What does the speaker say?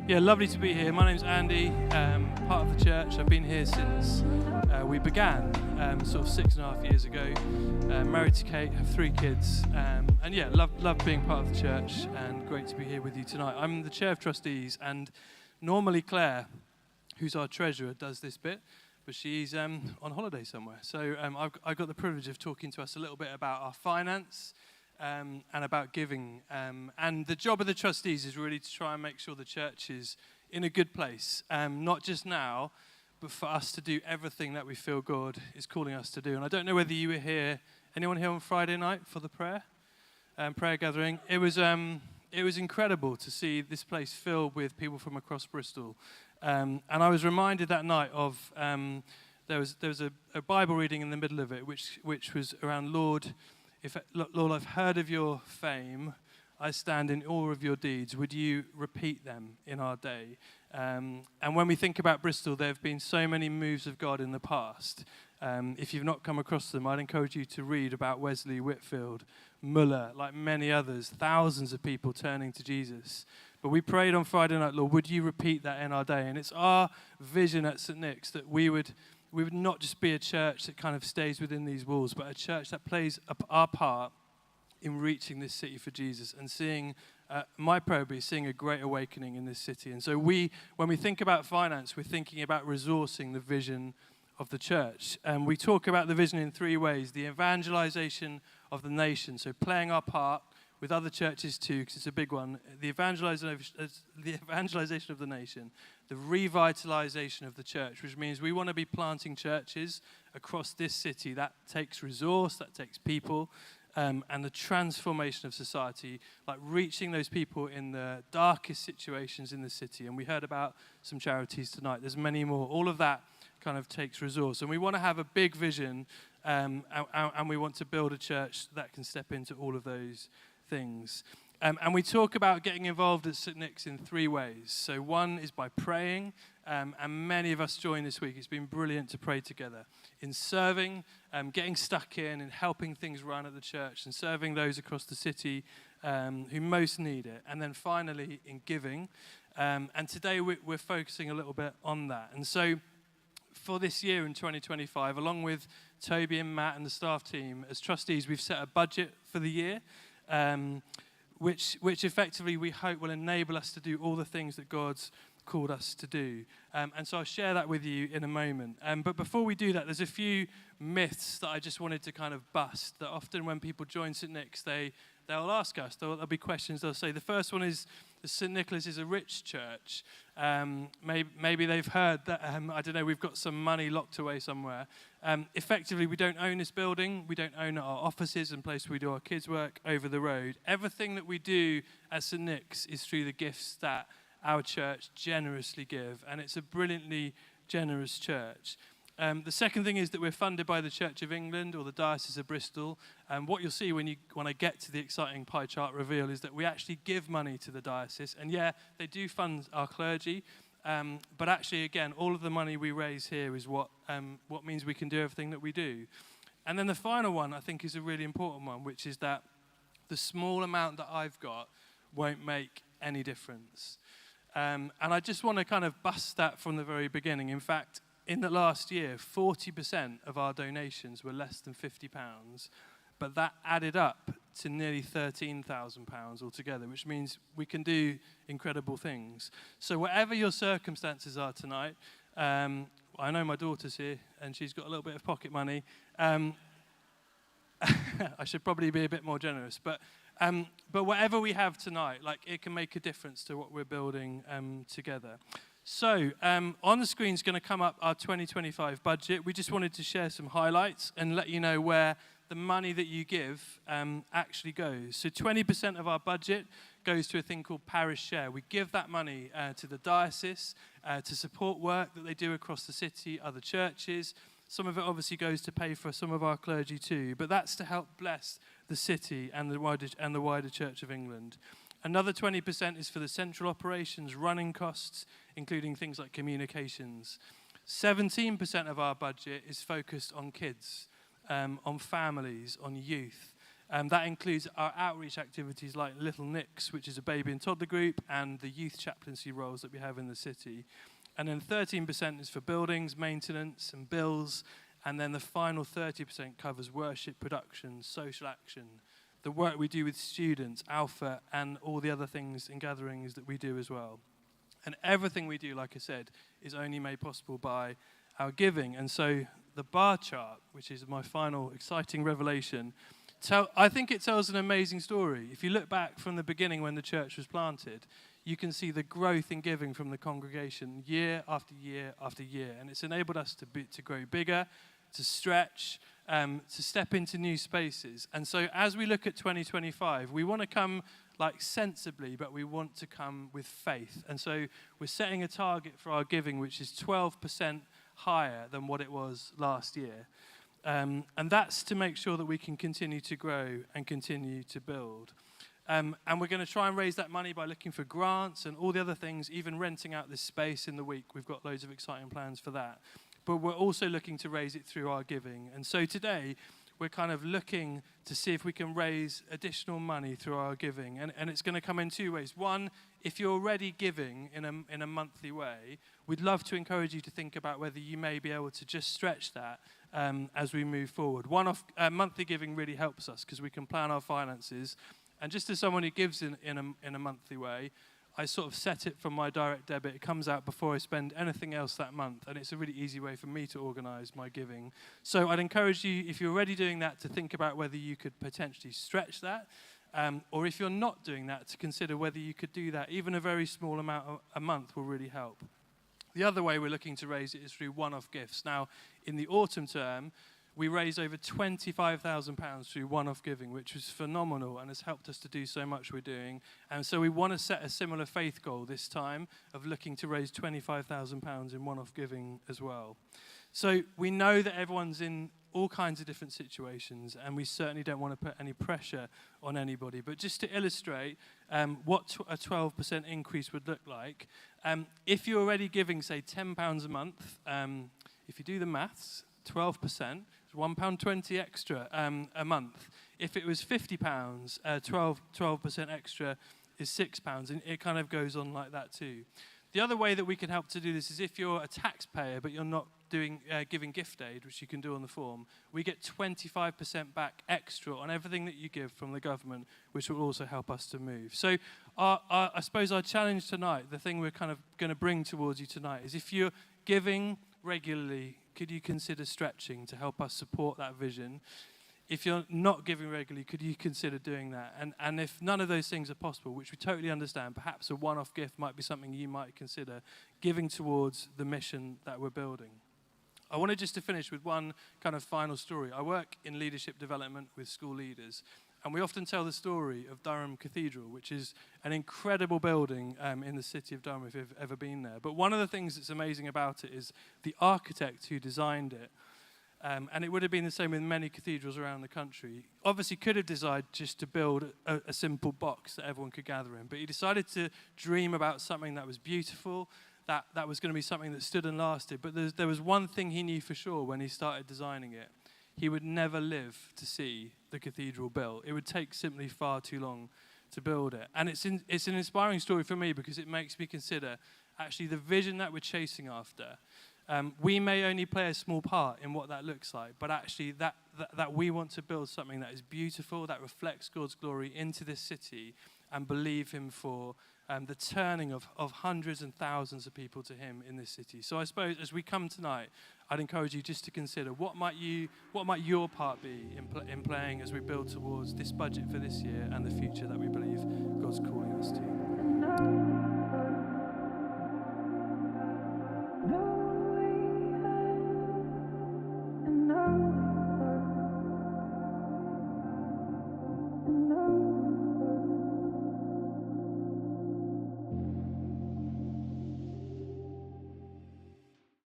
Yeah, lovely to be here. My name's Andy, part of the church. I've been here since we began, sort of 6.5 years ago. Married to Kate, have 3 kids, and yeah, love being part of the church, and great to be here with you tonight. I'm the Chair of Trustees, and normally Claire, who's our treasurer, does this bit, but she's on holiday somewhere. So I've got the privilege of talking to us a little bit about our finance, and about giving. And the job of the trustees is really to try and make sure the church is in a good place, not just now, but for us to do everything that we feel God is calling us to do. And I don't know whether you were here, anyone here on Friday night for the prayer gathering? It was incredible to see this place filled with people from across Bristol. And I was reminded that night of, there was a Bible reading in the middle of it, which was around, Lord, I've heard of your fame, I stand in awe of your deeds. Would you repeat them in our day? And when we think about Bristol, there have been so many moves of God in the past. If you've not come across them, I'd encourage you to read about Wesley, Whitfield, Muller, like many others, thousands of people turning to Jesus. But we prayed on Friday night, Lord, would you repeat that in our day? And it's our vision at St. Nick's that we would not just be a church that kind of stays within these walls, but a church that plays our part in reaching this city for Jesus and seeing, my prayer would be seeing a great awakening in this city. And so when we think about finance, we're thinking about resourcing the vision of the church. And we talk about the vision in 3 ways: the evangelization of the nation, so playing our part with other churches too, because it's a big one, the evangelization of the nation, the revitalization of the church, which means we want to be planting churches across this city. That takes resource, that takes people, and the transformation of society, like reaching those people in the darkest situations in the city. And we heard about some charities tonight. There's many more. All of that kind of takes resource. And we want to have a big vision, and we want to build a church that can step into all of those things. And we talk about getting involved at St. Nick's in 3 ways. So one is by praying, and many of us joined this week. It's been brilliant to pray together. In serving, getting stuck in and helping things run at the church and serving those across the city who most need it. And then finally in giving. And today we're focusing a little bit on that. And so for this year in 2025, along with Toby and Matt and the staff team, as trustees, we've set a budget for the year, which effectively we hope will enable us to do all the things that God's called us to do. And so I'll share that with you in a moment. But before we do that, there's a few myths that I just wanted to kind of bust, that often when people join St. Nick's, they'll ask us, there'll be questions they'll say. The first one is, St. Nicholas is a rich church. Maybe they've heard that, I don't know, we've got some money locked away somewhere. Effectively, we don't own this building. We don't own our offices and place where we do our kids' work over the road. Everything that we do at St. Nick's is through the gifts that our church generously give, and it's a brilliantly generous church. The second thing is that we're funded by the Church of England or the Diocese of Bristol. And what you'll see when I get to the exciting pie chart reveal is that we actually give money to the diocese. And yeah, they do fund our clergy, but actually, again, all of the money we raise here is what means we can do everything that we do. And then the final one, I think, is a really important one, which is that the small amount that I've got won't make any difference. And I just want to kind of bust that from the very beginning. In fact, in the last year, 40% of our donations were less than £50, but that added up to nearly £13,000 altogether, which means we can do incredible things. So whatever your circumstances are tonight, I know my daughter's here, and she's got a little bit of pocket money. I should probably be a bit more generous, but whatever we have tonight, like, it can make a difference to what we're building together. So on the screen is going to come up our 2025 budget. We just wanted to share some highlights and let you know where the money that you give actually goes. So 20% of our budget goes to a thing called parish share. We give that money to the diocese to support work that they do across the city, other churches. Some of it obviously goes to pay for some of our clergy too, but that's to help bless the city and the wider Church of England. Another 20% is for the central operations, running costs, including things like communications. 17% of our budget is focused on kids, on families, on youth. That includes our outreach activities like Little Nick's, which is a baby and toddler group, and the youth chaplaincy roles that we have in the city. And then 13% is for buildings, maintenance, and bills. And then the final 30% covers worship, production, social action, the work we do with students, Alpha, and all the other things and gatherings that we do as well. And everything we do, like I said, is only made possible by our giving. And so the bar chart, which is my final exciting revelation, I think it tells an amazing story. If you look back from the beginning when the church was planted, you can see the growth in giving from the congregation year after year after year. And it's enabled us to grow bigger, to stretch, to step into new spaces. And so as we look at 2025, we want to come sensibly, but we want to come with faith. And so we're setting a target for our giving, which is 12% higher than what it was last year. And that's to make sure that we can continue to grow and continue to build. And we're going to try and raise that money by looking for grants and all the other things, even renting out this space in the week. We've got loads of exciting plans for that. But we're also looking to raise it through our giving. And so today, we're kind of looking to see if we can raise additional money through our giving. And it's going to come in two ways. One, if you're already giving in a monthly way, we'd love to encourage you to think about whether you may be able to just stretch that as we move forward. Monthly giving really helps us because we can plan our finances. And just as someone who gives in a monthly way, I sort of set it from my direct debit. It comes out before I spend anything else that month, and it's a really easy way for me to organise my giving. So I'd encourage you, if you're already doing that, to think about whether you could potentially stretch that, or if you're not doing that, to consider whether you could do that. Even a very small amount a month will really help. The other way we're looking to raise it is through one-off gifts. Now, in the autumn term, we raised over £25,000 through one-off giving, which was phenomenal and has helped us to do so much we're doing. And so we want to set a similar faith goal this time of looking to raise £25,000 in one-off giving as well. So we know that everyone's in all kinds of different situations, and we certainly don't want to put any pressure on anybody. But just to illustrate what a 12% increase would look like, if you're already giving, say, £10 a month, if you do the maths, 12%, £1.20 extra a month. If it was £50, 12% extra is £6, and it kind of goes on like that too. The other way that we can help to do this is if you're a taxpayer but you're not doing giving gift aid, which you can do on the form, we get 25% back extra on everything that you give from the government, which will also help us to move. So I suppose our challenge tonight, the thing we're kind of going to bring towards you tonight, is if you're giving regularly, could you consider stretching to help us support that vision? If you're not giving regularly, could you consider doing that? And if none of those things are possible, which we totally understand, perhaps a one-off gift might be something you might consider giving towards the mission that we're building. I wanted just to finish with one kind of final story. I work in leadership development with school leaders, and we often tell the story of Durham Cathedral, which is an incredible building in the city of Durham, if you've ever been there. But one of the things that's amazing about it is the architect who designed it. And it would have been the same with many cathedrals around the country. Obviously could have decided just to build a simple box that everyone could gather in. But he decided to dream about something that was beautiful, that was going to be something that stood and lasted. But there was one thing he knew for sure when he started designing it. He would never live to see the cathedral built. It would take simply far too long to build it. And it's an inspiring story for me because it makes me consider actually the vision that we're chasing after. We may only play a small part in what that looks like, but actually that we want to build something that is beautiful, that reflects God's glory into this city and believe him for the turning of hundreds and thousands of people to him in this city. So I suppose as we come tonight, I'd encourage you just to consider what might your part be in playing as we build towards this budget for this year and the future that we believe God's calling us to.